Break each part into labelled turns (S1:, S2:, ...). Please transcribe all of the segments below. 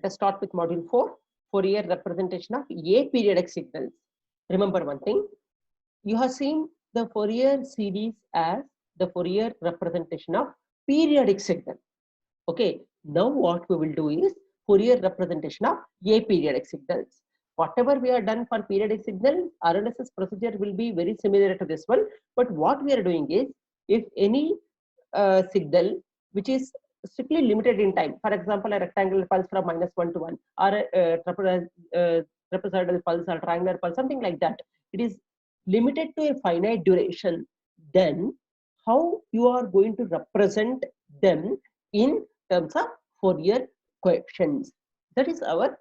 S1: Let us start with module 4, Fourier representation of aperiodic signals. Remember one thing, you have seen the Fourier series as the Fourier representation of periodic signal. Okay, now what we will do is Fourier representation of aperiodic signals. Whatever we are done for periodic signal, RLSS procedure will be very similar to this one. But what we are doing is, if any signal which is strictly limited in time, for example, a rectangular pulse from -1 to 1, or a trapezoidal pulse or triangular pulse, something like that, it is limited to a finite duration, then how you are going to represent them in terms of Fourier coefficients. That is our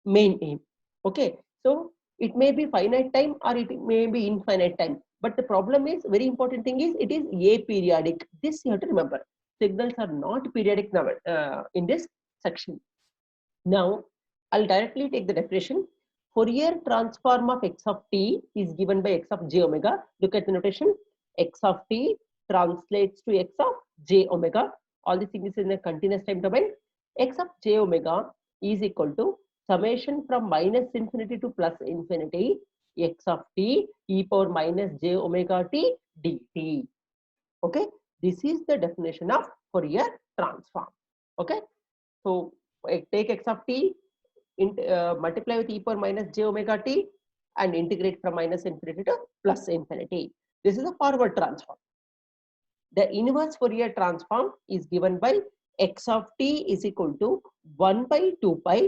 S1: main aim. Okay, so it may be finite time or it may be infinite time, but the problem is, very important thing is, it is aperiodic. This you have to remember. Signals are not periodic now in this section. Now I'll directly take the definition. Fourier transform of x of t is given by x of j omega. Look at the notation. X of t translates to x of j omega. All the things is in a continuous time domain. X of j omega is equal to summation from -infinity to +infinity x of t e power minus j omega t dt. Okay, this is the definition of Fourier transform. Okay, so take x of t, multiply with e power minus j omega t and integrate from -infinity to +infinity. This is a forward transform. The inverse Fourier transform is given by x of t is equal to 1 by 2 pi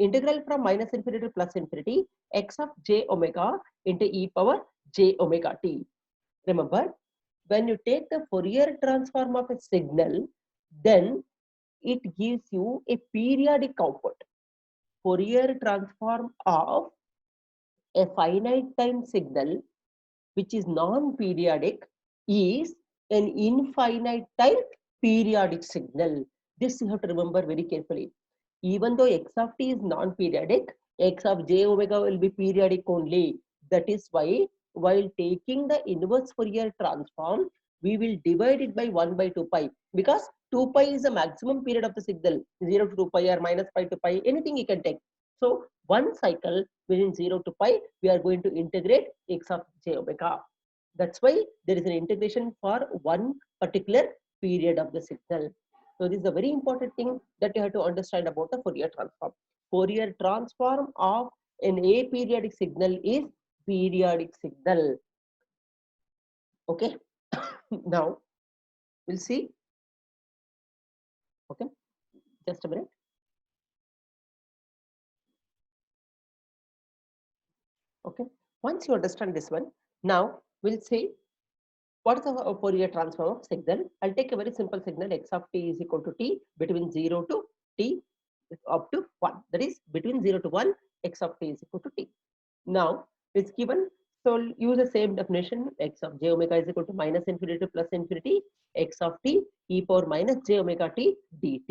S1: integral from -infinity to +infinity x of j omega into e power j omega t. Remember, when you take the Fourier transform of a signal, then it gives you a periodic output. Fourier transform of a finite time signal which is non-periodic is an infinite time periodic signal. This you have to remember very carefully. Even though x of t is non-periodic, x of j omega will be periodic only. That is why while taking the inverse Fourier transform, we will divide it by 1 by 2 pi, because 2 pi is the maximum period of the signal. 0 to 2 pi or -pi to pi, anything you can take. So one cycle within 0 to pi, we are going to integrate x of j omega. That's why there is an integration for one particular period of the signal. So this is a very important thing that you have to understand about the Fourier transform. Fourier transform of an aperiodic signal is periodic signal. Okay, now we'll see. Okay, just a minute. Okay, once you understand this one, now we'll see what is the Fourier transform of signal. I'll take a very simple signal. X of t is equal to t between 0 to t up to 1. That is between 0 to 1, x of t is equal to t. Now it's given, so use the same definition. X of j omega is equal to -infinity to +infinity x of t e power minus j omega t dt.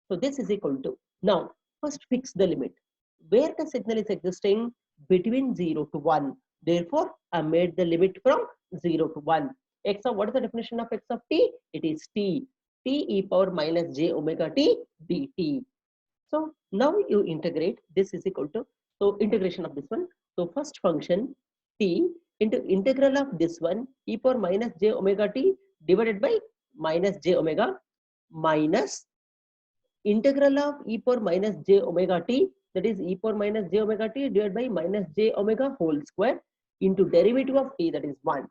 S1: So this is equal to, now first fix the limit where the signal is existing between 0 to 1. Therefore I made the limit from 0 to 1. X of, what is the definition of x of t? It is t e power minus j omega t dt. So now you integrate, this is equal to, so integration of this one. So first function t into integral of this one e power minus j omega t divided by minus j omega minus integral of e power minus j omega t, that is e power minus j omega t divided by minus j omega whole square into derivative of t, that is 1.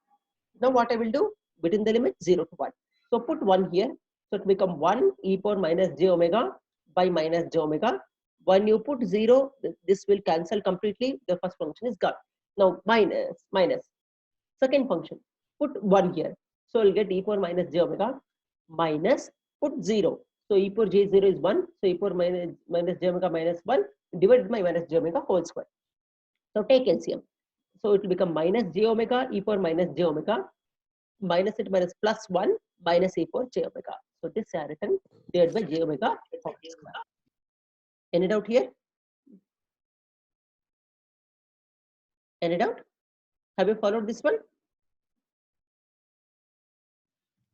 S1: Now what I will do, between the limit 0 to 1. So put 1 here. So it become 1 e power minus j omega by minus j omega. When you put 0, this will cancel completely. The first function is gone. Now minus. Second function, put 1 here. So you'll get e power minus j omega minus, put 0. So e power j0 is 1. So e power minus j omega minus 1 divided by minus j omega whole square. So take LCM. So it will become minus j omega e power minus j omega minus it minus plus 1 minus e power j omega. So this is written divided by j omega whole square. Any doubt here? Any doubt? Have you followed this one?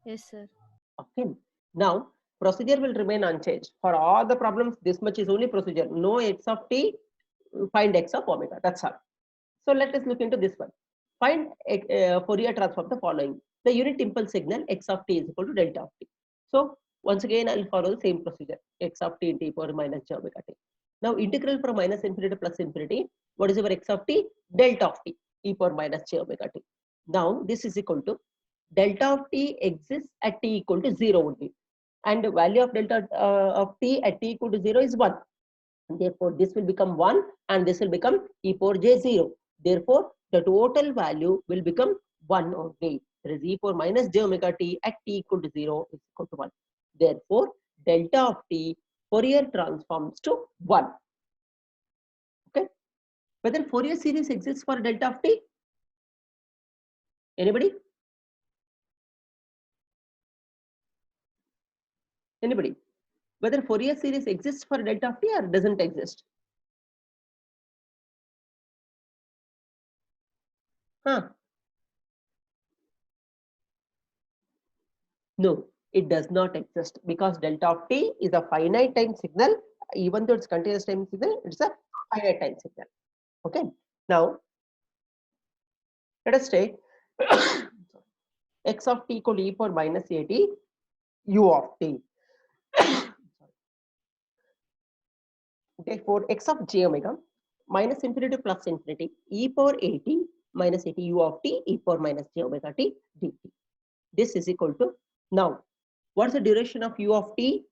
S2: Yes, sir.
S1: Okay. Now procedure will remain unchanged. For all the problems, this much is only procedure. No x of t, find x of omega. That's all. So let us look into this one. Find Fourier transform the following. The unit impulse signal x of t is equal to delta of t. So once again, I'll follow the same procedure. X of t into e power minus j omega t. Now integral from minus infinity to plus infinity. What is your x of t? Delta of t, e power minus j omega t. Now this is equal to delta of t exists at t equal to 0 only. And the value of delta of t at t equal to 0 is 1. Therefore, this will become 1 and this will become e power j 0. Therefore, the total value will become 1 only. There is e power minus j omega t at t equal to 0 is equal to 1. Therefore, delta of t Fourier transforms to 1. Okay. Whether Fourier series exists for delta of t? Anybody? Anybody? Whether Fourier series exists for delta of t or doesn't exist? Huh? No, it does not exist because delta of t is a finite time signal. Even though it's continuous time signal, it's a finite time signal. Okay. Now, let us take x of t equal to e power minus at u of t. Therefore, x of j omega minus infinity to plus infinity e power at minus at u of t e power minus j omega t dt. This is equal to, now, what's the duration of u of t?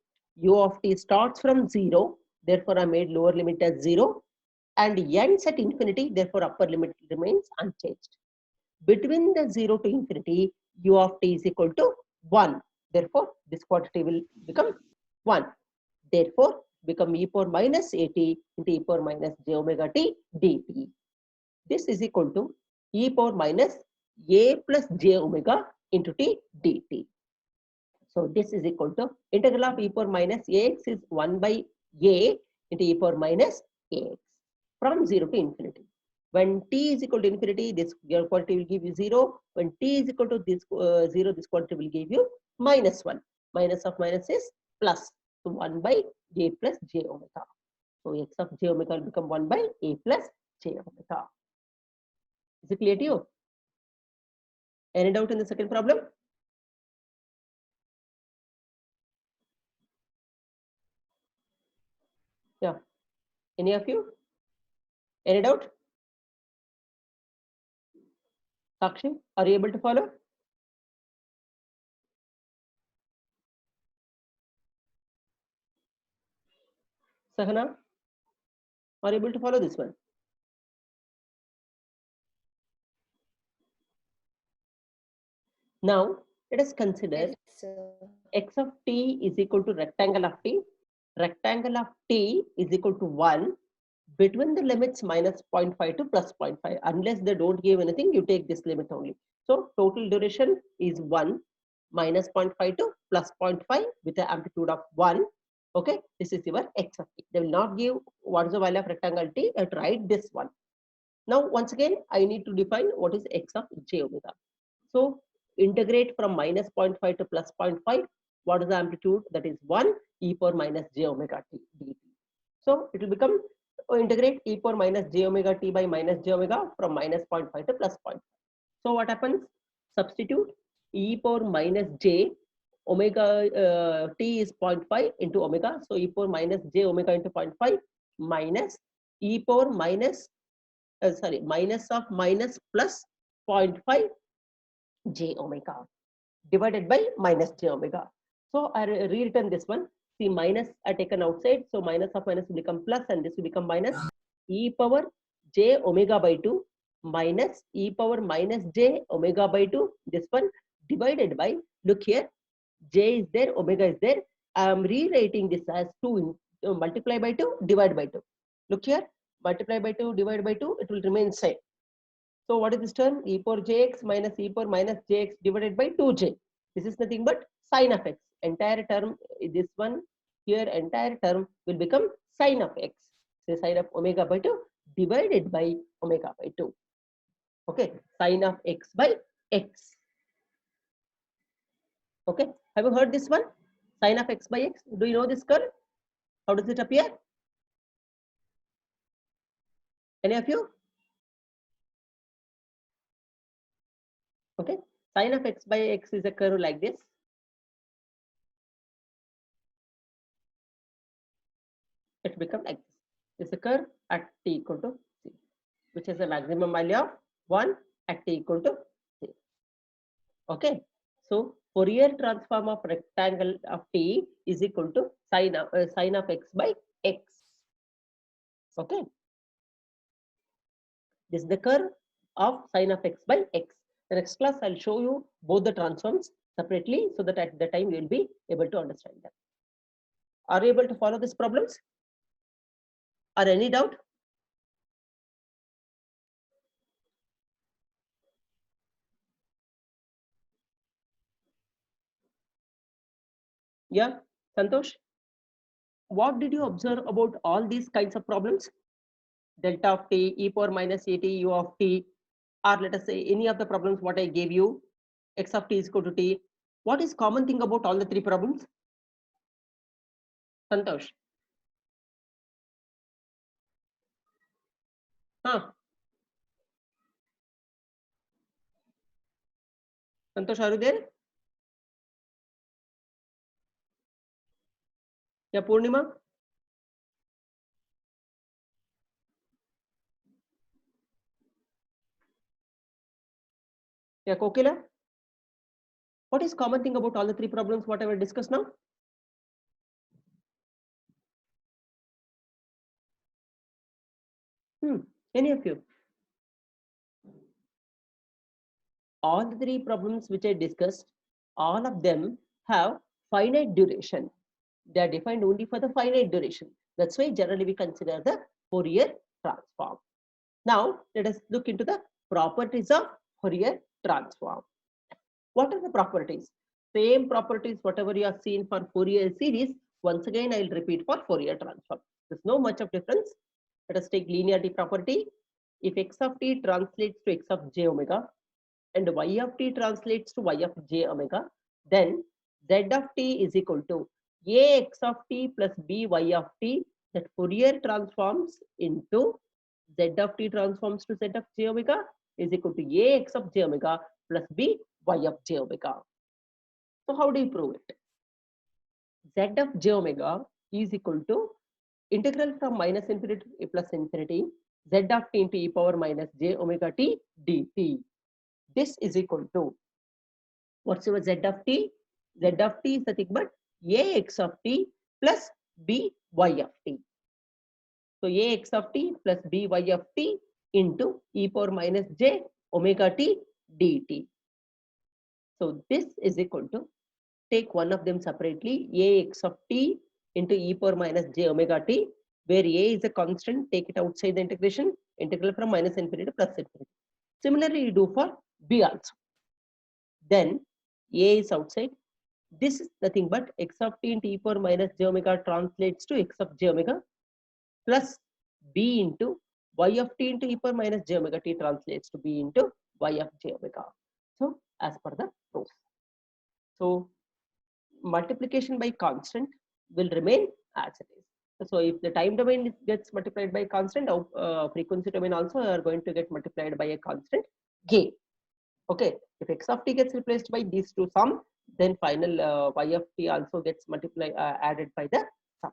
S1: U of t starts from 0. Therefore, I made lower limit as 0 and ends at infinity. Therefore, upper limit remains unchanged. Between the 0 to infinity, u of t is equal to 1. Therefore, this quantity will become 1. Therefore, become e power minus at into e power minus j omega t dt. This is equal to e power minus a plus j omega into t dt. So this is equal to integral of e power minus ax is 1 by a into e power minus ax from 0 to infinity. When t is equal to infinity, this quantity will give you 0. When t is equal to this 0, this quantity will give you minus 1. Minus of minus is plus. So 1 by a plus j omega. So x of j omega will become 1 by a plus j omega. Is it clear to you? Any doubt in the second problem? Yeah. Any of you? Any doubt? Sakshi, are you able to follow? Sahana, are you able to follow this one? Now, let us consider x of t is equal to rectangle of t. Rectangle of t is equal to 1 between the limits minus 0.5 to plus 0.5. Unless they don't give anything, you take this limit only. So, total duration is 1 minus 0.5 to plus 0.5 with the amplitude of 1. Okay, this is your x of t. They will not give what is the value of rectangle t. I write this one. Now, once again, I need to define what is x of j omega. So, integrate from minus 0.5 to plus 0.5. What is the amplitude? That is 1 e power minus j omega t dt. So, it will become integrate e power minus j omega t by minus j omega from minus 0.5 to plus 0.5. So, what happens? Substitute e power minus j omega t is 0.5 into omega. So, e power minus j omega into 0.5 minus e power minus minus of minus plus 0.5 j omega divided by minus j omega. So I rewritten this one. See, minus are taken outside. So minus of minus will become plus and this will become minus e power j omega by 2 minus e power minus j omega by 2. This one divided by, look here, j is there, omega is there. I am rewriting this as 2 multiply by 2 divide by 2. Look here, multiply by 2 divide by 2, it will remain same. So what is this term? E power jx minus e power minus jx divided by 2j. This is nothing but sine of x. Entire term, this one here, entire term will become sine of x. So sine of omega by 2 divided by omega by 2. Okay, sine of x by x. Okay, have you heard this one? Sine of x by x. Do you know this curve? How does it appear? Any of you? Okay. Sine of x by x is a curve like this. It becomes like this. It's a curve at t equal to 0, which is a maximum value of 1 at t equal to 0. Okay. So Fourier transform of rectangle of t is equal to sine of x by x. Okay. This is the curve of sine of x by x. The next class I'll show you both the transforms separately so that at the time you will be able to understand them. Are you able to follow these problems? Are any doubt? Yeah, Santosh? What did you observe about all these kinds of problems? Delta of t, e power minus at, u of t, or let us say any of the problems what I gave you, x of t is equal to t. What is common thing about all the three problems? Santosh? Huh? Santosh, are you there? Yeah, Purnima? Yeah, Kokila? What is common thing about all the three problems whatever discussed now? Any of you? All the three problems which I discussed, all of them have finite duration. They are defined only for the finite duration. That's why generally we consider the Fourier transform. Now let us look into the properties of Fourier transform. What are the properties? Same properties whatever you have seen for Fourier series, once again I will repeat for Fourier transform. There's no much of difference. Let us take linearity property. If x of t translates to x of j omega and y of t translates to y of j omega, then z of t is equal to ax of t plus by of t, that Fourier transforms into z of t transforms to z of j omega is equal to ax of j omega plus by of j omega. So how do you prove it? Z of j omega is equal to integral from minus infinity to plus infinity z of t into e power minus j omega t dt. This is equal to, what's your z of t? Z of t is nothing but ax of t plus by of t. So ax of t plus by of t into e power minus j omega t dt. So this is equal to, take one of them separately, ax of t into e power minus j omega t, where a is a constant, take it outside the integration, integral from minus infinity to plus infinity. Similarly, you do for b also. Then a is outside. This is nothing but x of t into e power minus j omega translates to x of j omega plus b into y of t into e power minus j omega t translates to b into y of j omega. So as per the proof. So multiplication by constant will remain as it is. So if the time domain gets multiplied by constant, frequency domain also are going to get multiplied by a constant gain. Okay, if x of t gets replaced by these two sum, then final y of t also gets multiplied added by the sum.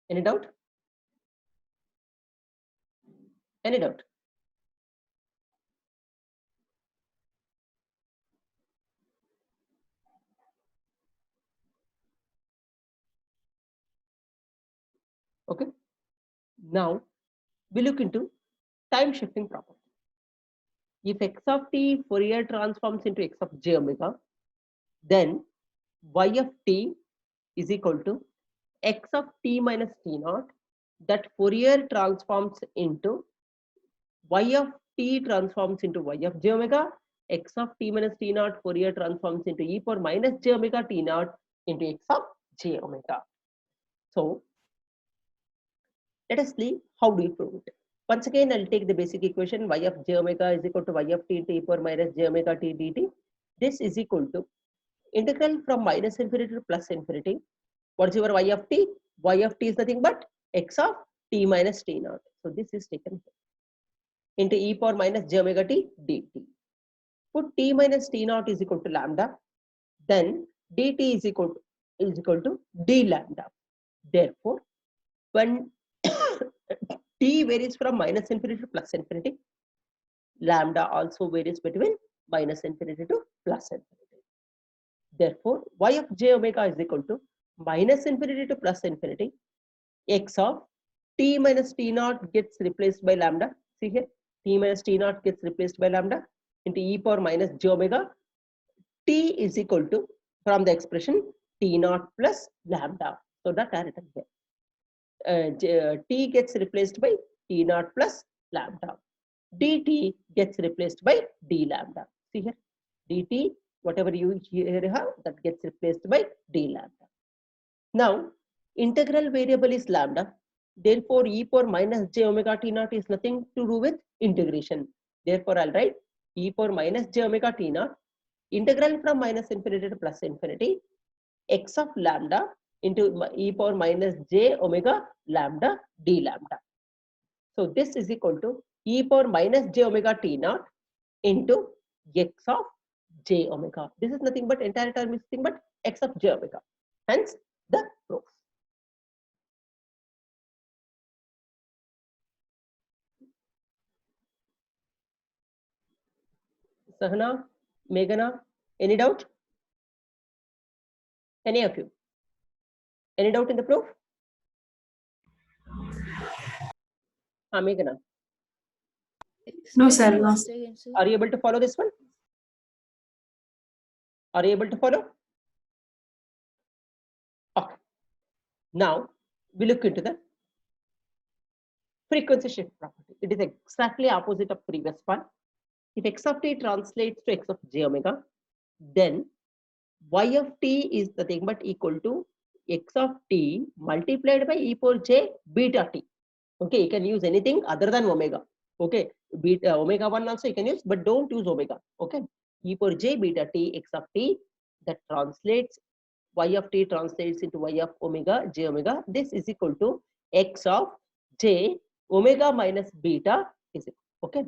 S1: Any doubt? Any doubt? Okay. Now we look into time shifting property. If x of t Fourier transforms into x of j omega, then y of t is equal to x of t minus t naught, that Fourier transforms into y of t transforms into y of j omega, x of t minus t naught Fourier transforms into e power minus j omega t naught into x of j omega. So let us see how do you prove it. Once again, I'll take the basic equation y of j omega is equal to y of t into e power minus j omega t dt. this is equal to integral from minus infinity to plus infinity. What's your y of t? Y of t is nothing but x of t minus t naught. So this is taken into e power minus j omega t dt. Put t minus t naught is equal to lambda, then dt is equal to d lambda. Therefore, when t varies from minus infinity to plus infinity, lambda also varies between minus infinity to plus infinity. Therefore, y of j omega is equal to minus infinity to plus infinity, x of t minus t naught gets replaced by lambda. See here, t minus t naught gets replaced by lambda into e power minus j omega. T is equal to, from the expression, t naught plus lambda. So that I written here. T gets replaced by t naught plus lambda. Dt gets replaced by d lambda. See here, dt, whatever you here have, that gets replaced by d lambda. Now, integral variable is lambda. Therefore, e power minus j omega t naught is nothing to do with integration. Therefore, I'll write e power minus j omega t naught, integral from minus infinity to plus infinity, x of lambda into e power minus j omega lambda d lambda. So this is equal to e power minus j omega t naught into x of j omega. This is nothing but, entire term is nothing but x of j omega. Hence the proof. Sahana, Meghana, any doubt? Any of you? Any doubt in the proof? Meghana.
S2: No, sir. No.
S1: Are you able to follow this one? Are you able to follow? Okay. Now we look into the frequency shift property. It is exactly opposite of previous one. If x of t translates to x of j omega, then y of t is nothing but equal to x of t multiplied by e power j beta t. Okay, you can use anything other than omega. Okay, beta omega 1 also you can use, but don't use omega. Okay, e power j beta t x of t, that translates, y of t translates into y of omega j omega. This is equal to x of j omega minus beta is equal. Okay,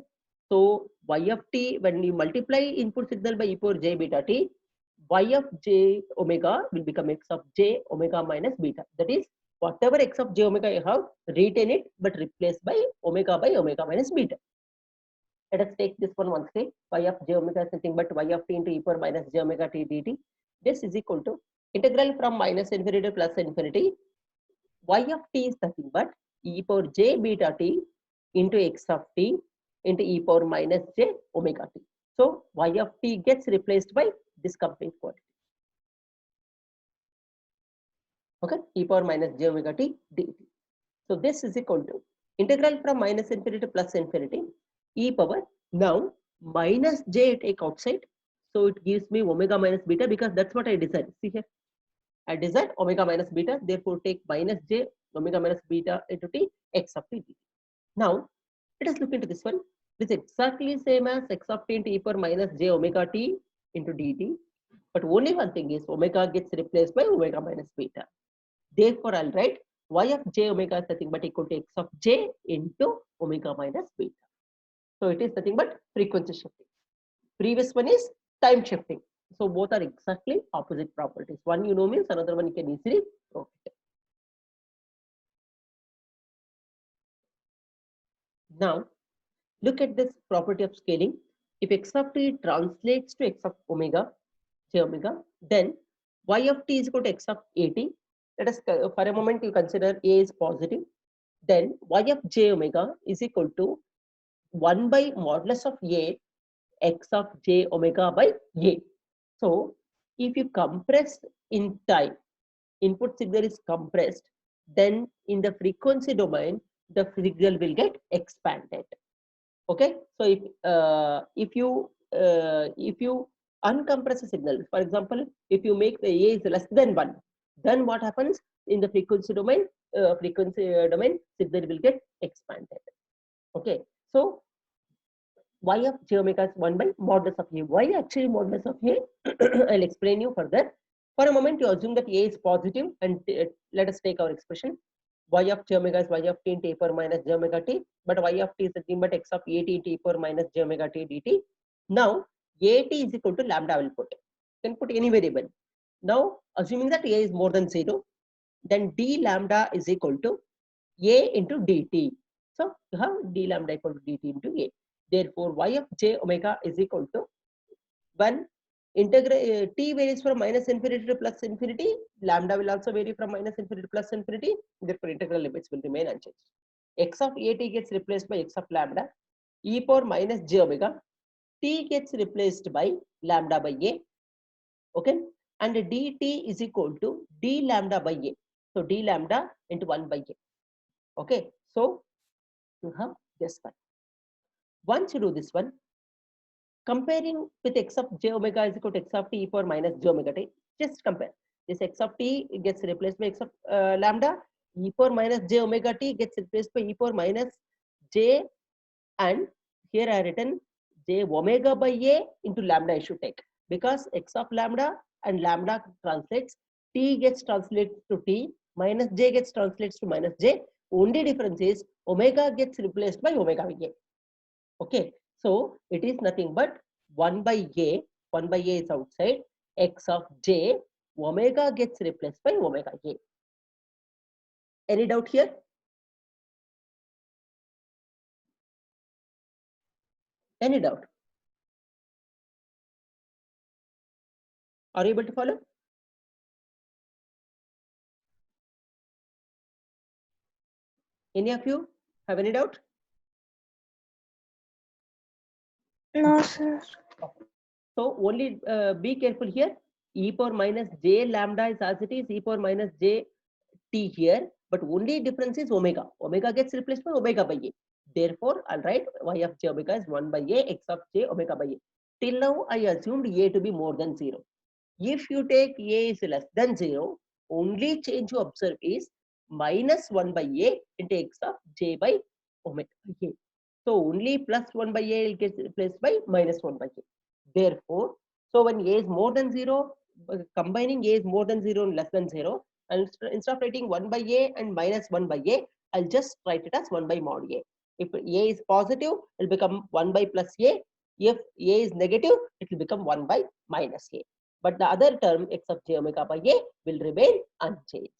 S1: so y of t, when you multiply input signal by e power j beta t, y of j omega will become x of j omega minus beta. That is, whatever x of j omega you have, retain it, but replace by omega minus beta. Let us take this one once again. Y of j omega is nothing but y of t into e power minus j omega t dt. This is equal to integral from minus infinity to plus infinity. Y of t is nothing but e power j beta t into x of t into e power minus j omega t. So y of t gets replaced by this complete quantity. Okay, e power minus j omega t dt. So this is equal to integral from minus infinity to plus infinity, e power, now minus j take outside, so it gives me omega minus beta, because that's what I desired. See here, I desired omega minus beta, therefore take minus j omega minus beta into t x of t dt. Now let us look into this one. This is exactly same as x of t into e power minus j omega t into dt, but only one thing is omega gets replaced by omega minus beta. Therefore, I'll write y of j omega is nothing but equal to x of j into omega minus beta. So it is nothing but frequency shifting. Previous one is time shifting. So both are exactly opposite properties. One you know means another one you can easily prove it. Now look at this property of scaling. If x of t translates to x of omega, j omega, then y of t is equal to x of at. Let us, for a moment, you consider a is positive. Then y of j omega is equal to 1 by modulus of a x of j omega by a. So if you compress in time, input signal is compressed, then in the frequency domain, the signal will get expanded. Okay, so if you uncompress a signal, for example, if you make the a is less than 1, then what happens in the frequency domain? Signal will get expanded. Okay, so y of j omega is 1 by modulus of a. Why actually modulus of a? I'll explain you further. For a moment, you assume that a is positive, and let us take our expression. Y of j omega is y of t into e power minus j omega t, but y of t is nothing but x of a t into e power minus j omega t dt. Now, a t is equal to lambda. I will put. You can put any variable. Now, assuming that a is more than 0, then d lambda is equal to a into dt. So, you have d lambda equal to dt into a. Therefore, y of j omega is equal to 1 integrate t varies from minus infinity to plus infinity. Lambda will also vary from minus infinity to plus infinity. Therefore, integral limits will remain unchanged. X of a t gets replaced by x of lambda. E power minus j omega. T gets replaced by lambda by a. Okay, and dt is equal to d lambda by a. So d lambda into 1 by a. Okay, so you have this one. Once you do this one, comparing with x of j omega is equal to x of t e power minus j omega t, just compare. This x of t gets replaced by x of lambda, e power minus j omega t gets replaced by e power minus j, and here I have written j omega by a into lambda I should take, because x of lambda and lambda translates, t gets translated to t, minus j gets translated to minus j. Only difference is omega gets replaced by omega by a. Okay, so it is nothing but 1 by a, 1 by a is outside, x of j, omega gets replaced by omega a. Any doubt here? Any doubt? Are you able to follow? Any of you have any doubt?
S2: No, sir.
S1: So only be careful here. E power minus j lambda is as it is, e power minus j t here, but only difference is omega. Omega gets replaced by omega by a. Therefore, I'll write y of j omega is 1 by a, x of j omega by a. Till now, I assumed a to be more than 0. If you take a is less than 0, only change you observe is minus 1 by a into x of j by omega by a. So only plus 1 by a will get replaced by minus 1 by a. Therefore, so when a is more than 0, combining a is more than 0 and less than 0, and instead of writing 1 by a and minus 1 by a, I'll just write it as 1 by mod a. If a is positive, it will become 1 by plus a. If a is negative, it will become 1 by minus a. But the other term x of j omega by a will remain unchanged.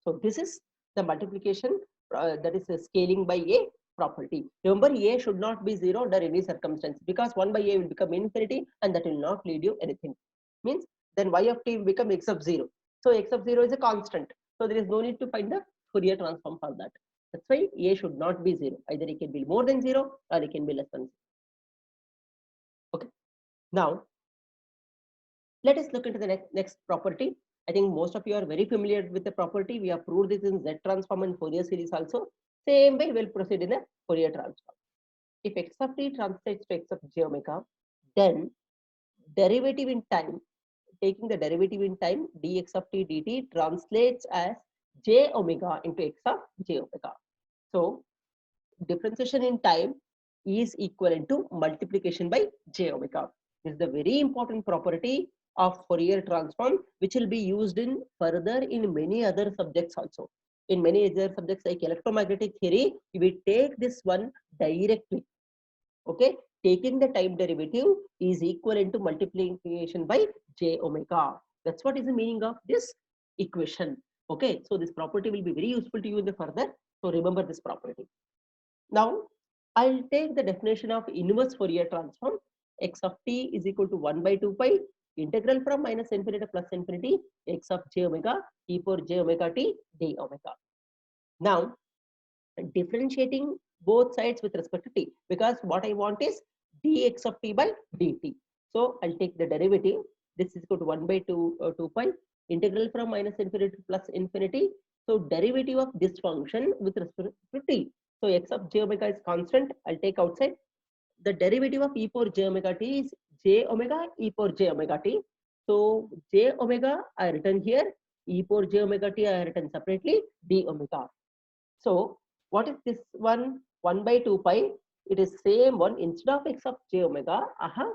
S1: So this is the multiplication, that is the scaling by a property. Remember, a should not be 0 under any circumstance, because 1 by a will become infinity and that will not lead you anything. Means then y of t will become x of 0. So x of 0 is a constant. So there is no need to find the Fourier transform for that. That's why a should not be 0. Either it can be more than 0 or it can be less than 0. Okay. Now, let us look into the next property. I think most of you are very familiar with the property. We have proved this in Z transform and Fourier series also. Same way we'll proceed in the Fourier transform. If x of t translates to x of j omega, then derivative in time, taking the derivative in time, dx of t dt translates as j omega into x of j omega. So differentiation in time is equivalent to multiplication by j omega. This is the very important property of Fourier transform, which will be used in further in many other subjects also. In many other subjects like electromagnetic theory, we take this one directly. Okay, taking the time derivative is equivalent to multiplication by j omega. That's what is the meaning of this equation. Okay, so this property will be very useful to you in the further. So remember this property. Now, I'll take the definition of inverse Fourier transform. X of t is equal to 1 by 2 pi integral from minus infinity to plus infinity x of j omega e power j omega t d omega. Now, differentiating both sides with respect to t, because what I want is dx of t by dt. So I'll take the derivative. This is equal to 1 by 2 pi integral from minus infinity to plus infinity. So derivative of this function with respect to t. So x of j omega is constant. I'll take outside. The derivative of e power j omega t is j omega e power j omega t. So j omega I written here, e power j omega t I written separately, d omega. So what is this one? 1 by 2 pi it is same one. Instead of x of j omega, I have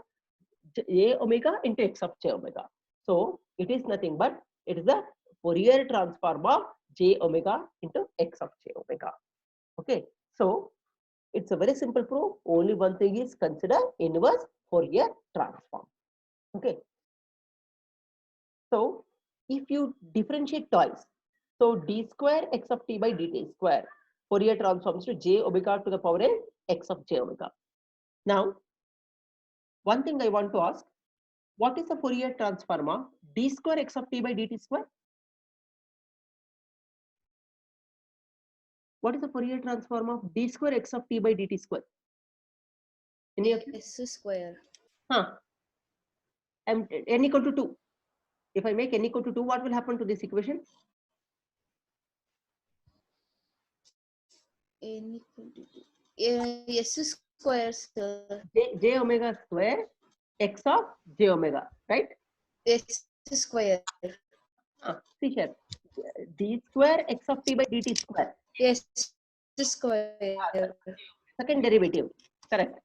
S1: j omega into x of j omega. So it is nothing but it is the Fourier transform of j omega into x of j omega. Okay, so it's a very simple proof. Only one thing is consider inverse Fourier transform. Okay, so if you differentiate twice, so d square x of t by dt square, Fourier transforms to j omega to the power n x of j omega. Now, one thing I want to ask, what is the Fourier transform of d square x of t by dt square? What is the Fourier transform of d square x of t by dt square? Any of you?
S3: S square.
S1: N equal to 2. If I make n equal to 2, what will happen to this equation?
S3: N equal to 2. S square, sir.
S1: J omega square x of j omega, right?
S3: S square.
S1: See here, d square x of t by dt square.
S3: S square.
S1: Second derivative, correct.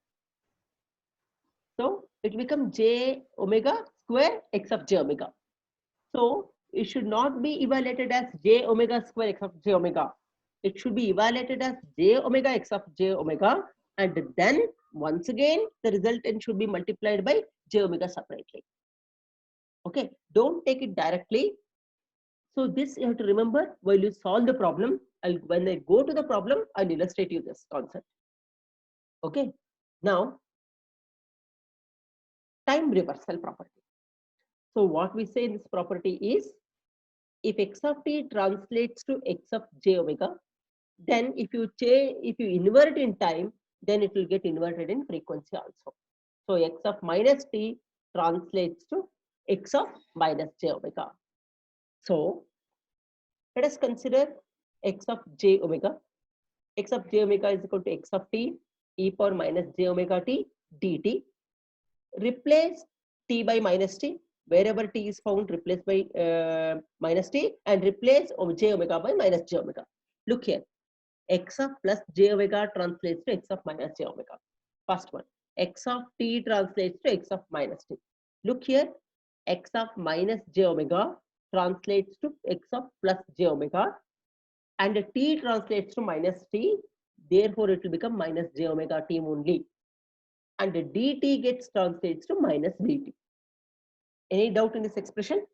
S1: So it will become j omega square x of j omega. So it should not be evaluated as j omega square x of j omega. It should be evaluated as j omega x of j omega, and then once again the resultant should be multiplied by j omega separately. Okay, don't take it directly. So this you have to remember while you solve the problem. When I go to the problem, I'll illustrate you this concept. Okay, now time reversal property. So what we say in this property is, if x of t translates to x of j omega, then if you invert in time, then it will get inverted in frequency also. So x of minus t translates to x of minus j omega. So let us consider x of j omega. X of j omega is equal to x of t e power minus j omega t dt. Replace t by minus t. Wherever t is found, replace by minus t, and replace j omega by minus j omega. Look here, x of plus j omega translates to x of minus j omega. First one, x of t translates to x of minus t. Look here, x of minus j omega translates to x of plus j omega, and t translates to minus t. Therefore, it will become minus j omega t only. And dt gets translates to minus dt. Any doubt in this expression?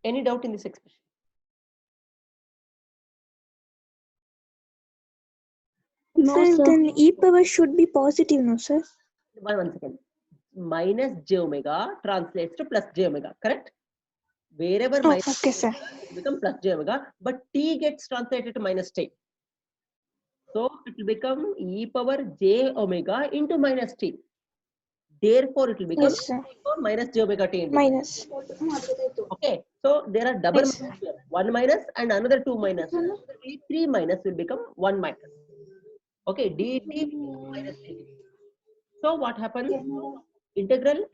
S1: Any doubt in this expression?
S2: No, sir. Then e power should be positive, no, sir?
S1: One second. Minus j omega translates to plus j omega, correct? Wherever minus
S2: okay, sir.
S1: It become plus j omega, but t gets translated to minus t. So it will become e power j omega into minus t. Therefore, it will become minus j omega t.
S2: Minus.
S1: Okay, so there are double
S2: Yes,
S1: minus here. One minus and another two minus. Three minus will become one minus. Okay, dt minus dt. So what happens? Integral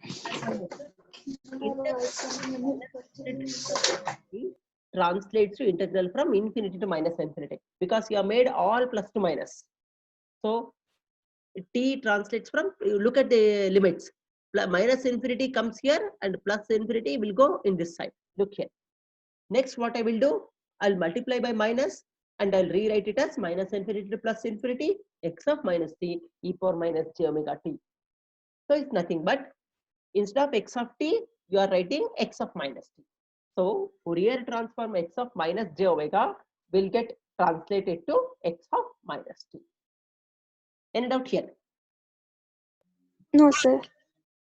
S1: translates to integral from infinity to minus infinity, because you have made all plus to minus. So t translates from, you look at the limits, minus infinity comes here and plus infinity will go in this side. Look here. Next, what I will do, I'll multiply by minus and I'll rewrite it as minus infinity to plus infinity x of minus t e power minus j omega t. So it's nothing but, instead of x of t, you are writing x of minus t. So Fourier transform x of minus j omega will get translated to x of minus t. Any doubt here?
S2: No, sir.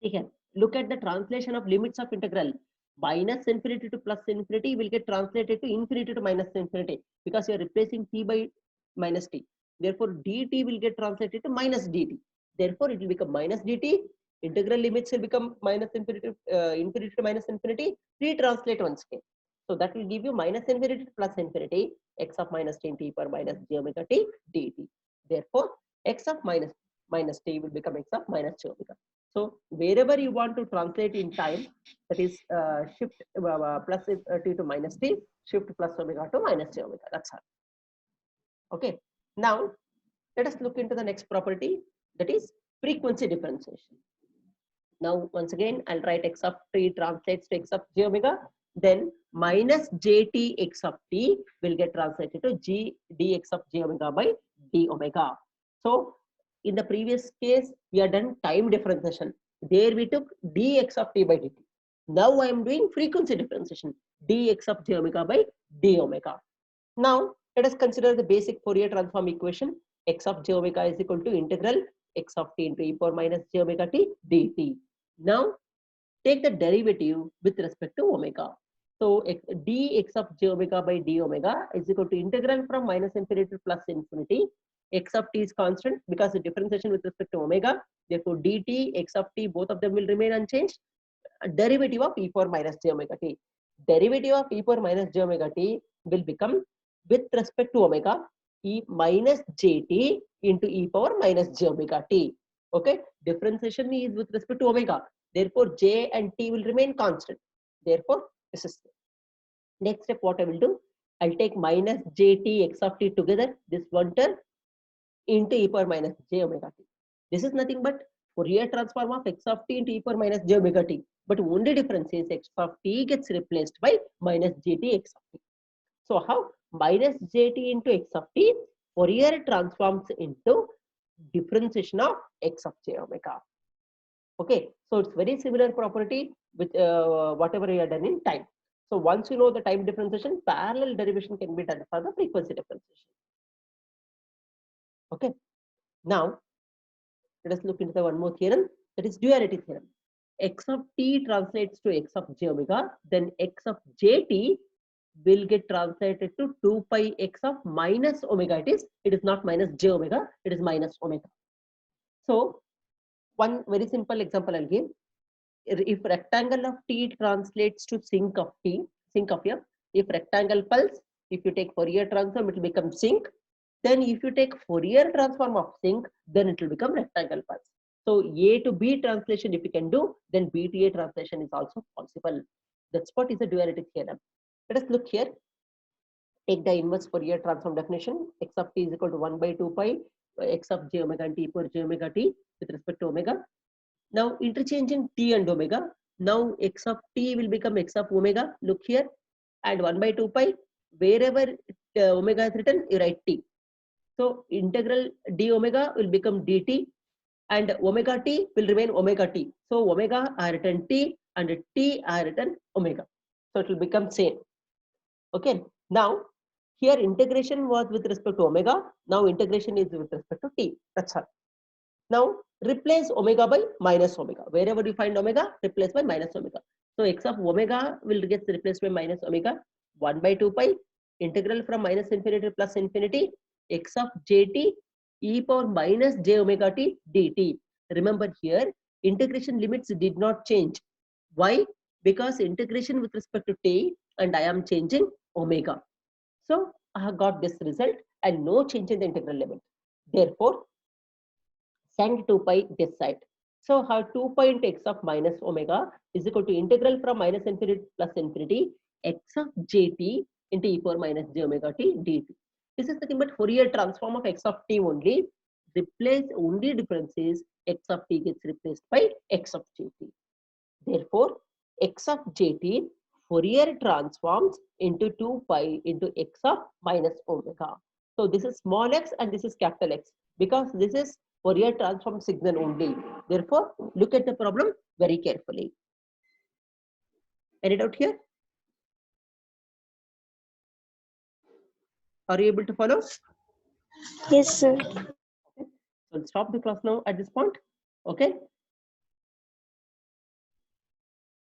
S1: Here, look at the translation of limits of integral. Minus infinity to plus infinity will get translated to infinity to minus infinity, because you are replacing t by minus t. Therefore, dt will get translated to minus dt. Therefore, it will become minus dt. Integral limits will become minus infinity to minus infinity. Retranslate once again. So that will give you minus infinity to plus infinity, x of minus t e power minus j omega t dt. Therefore, x of minus t will become x of minus j omega. So wherever you want to translate in time, that is shift plus t to minus t, shift plus omega to minus j omega. That's all. Okay. Now let us look into the next property, that is frequency differentiation. Now once again I'll write x of t translates to x of j omega, then minus jt x of t will get translated to g dx of j omega by d omega. So in the previous case we have done time differentiation. There we took dx of t by dt. Now I am doing frequency differentiation, dx of j omega by d omega. Now let us consider the basic Fourier transform equation. X of j omega is equal to integral x of t into e power minus j omega t dt. Now take the derivative with respect to omega. So dx of j omega by d omega is equal to integral from minus infinity to plus infinity. X of t is constant because the differentiation with respect to omega. Therefore dt, x of t, both of them will remain unchanged. A derivative of e power minus j omega t. Derivative of e power minus j omega t will become with respect to omega e minus jt into e power minus j omega t. Okay, differentiation is with respect to omega. Therefore, j and t will remain constant. Therefore, this is next step. What I will do, I'll take minus jt x of t together, this one term, into e power minus j omega t. This is nothing but Fourier transform of x of t into e power minus j omega t. But only difference is x of t gets replaced by minus jt x of t. So how minus jt into x of t Fourier transforms into differentiation of x of j omega. Okay, so it's very similar property with whatever you have done in time. So once you know the time differentiation, parallel derivation can be done for the frequency differentiation. Okay, now let us look into the one more theorem, that is duality theorem. X of t translates to x of j omega, then x of jt will get translated to 2 pi x of minus omega. It is not minus j omega, it is minus omega. So one very simple example I'll give. If rectangle of t translates to sinc of t, sinc of f, if rectangle pulse, if you take Fourier transform, it will become sinc. Then if you take Fourier transform of sinc, then it will become rectangle pulse. So A to B translation if you can do, then B to A translation is also possible. That's what is the duality theorem. Let us look here. Take the inverse Fourier transform definition. X of t is equal to 1 by 2 pi x of j omega and t per j omega t with respect to omega. Now interchanging t and omega. Now x of t will become x of omega. Look here, and 1 by 2 pi. Wherever omega is written, you write t. So integral d omega will become dt, and omega t will remain omega t. So omega are written t and t are written omega. So it will become same. Okay. Now here integration was with respect to omega. Now integration is with respect to t. That's all. Now replace omega by minus omega. Wherever you find omega, replace by minus omega. So x of omega will get replaced by minus omega. 1 by 2 pi integral from minus infinity to plus infinity x of jt e power minus j omega t dt. Remember here integration limits did not change. Why? Because integration with respect to t and I am changing omega. So I have got this result and no change in the integral limit. Therefore, send 2 pi this side. So how 2 pi into x of minus omega is equal to integral from minus infinity plus infinity x of jt into e power minus j omega t dt. This is nothing but Fourier transform of x of t only. Replace only difference is x of t gets replaced by x of jt. Therefore, x of jt Fourier transforms into 2 pi into x of minus omega. So this is small x and this is capital X because this is Fourier transform signal only. Therefore, look at the problem very carefully. Any doubt here? Are you able to follow?
S2: Yes, sir.
S1: Okay. So we'll stop the class now at this point. Okay.